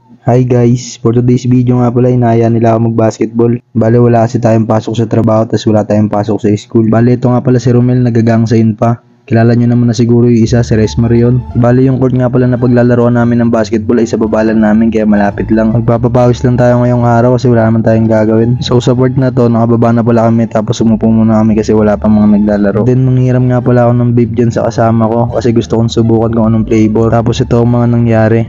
Hi guys, for today's video nga pala inaya nila ako mag-basketball. Bale wala kasi tayong pasok sa trabaho tas wala tayong pasok sa school. Bale ito nga pala si Romel nagagang sa pa. Kilala nyo naman na siguro yung isa, si Resmar yun. Bale yung court nga pala na paglalaroan namin ng basketball ay sa babalan namin kaya malapit lang. Magpapapawis lang tayo ngayong araw kasi wala naman tayong gagawin. So sa board na to, nakababa na pala kami tapos umupo muna kami kasi wala pa mga naglalaro. Then manghiram nga pala ako ng vape dyan sa kasama ko kasi gusto kong subukan kung anong flavor. Tapos ito ang mga nangyari.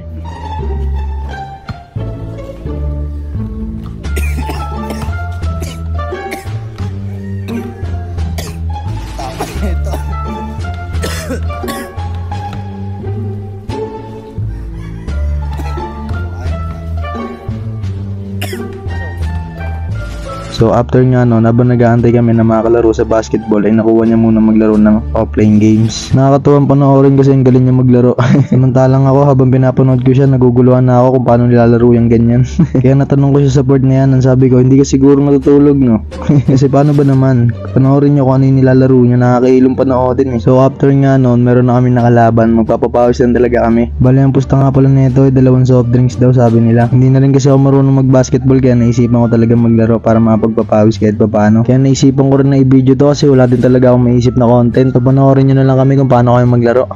So after nga no, habang nag-aantay kami na makakalaro sa basketball ay nakuha niya muna maglaro ng offline games. Nakakatuwang panoorin kasi ang galing niya maglaro. Samantalang ako habang pinapanood ko siya naguguluhan na ako kung paano nilalaro yung ganyan. Kaya natanong ko siya sa board na yan, ang sabi ko hindi ka siguro natutulog no. Kasi paano ba naman? Panoorin niyo kung ano yung nilalaro niya, nakakailong panoodin eh. So after nga noon, meron na kami nakalaban, magpapapawis lang talaga kami. Bale ang pusta nga pala nito ay 2 soft drinks daw sabi nila. Hindi na rin kasi ako marunong mag-basketball kaya naisipan ko talaga maglaro para mapagpapawis kahit pa paano. Kaya naisipan ko rin na i-video to kasi wala din talaga akong maisip na content. So panoorin nyo na lang kami kung paano kayo maglaro.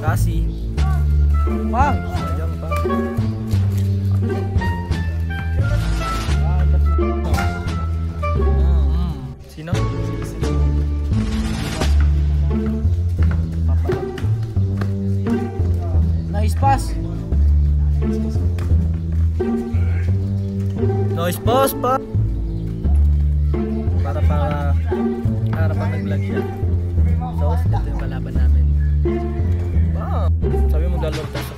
Kasi Pang! Sino? Nice pass! Nice pass pa! Para pang nag-vlog siya. So, ito yung kalaban namin. Wow! Sabi mo dalawang taso.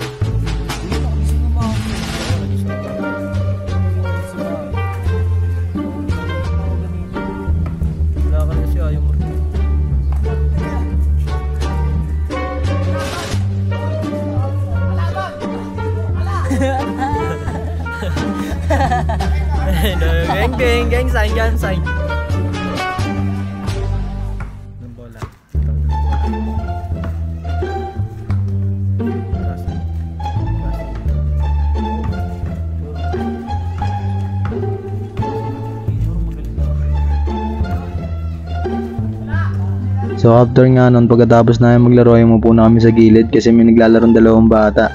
Wala ka na siya, ayaw mo. Geng, sign dyan, sign. Ng bola. So after nga nun, pagkatapos na maglaro ay umupo na kami sa gilid kasi may naglalarong 2 bata.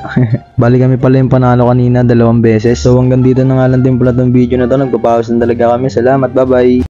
Bali kami pala yung panalo kanina 2 beses. So hanggang dito na nga lang din pala tong video na to. Nagpapawas na talaga kami. Salamat, bye bye!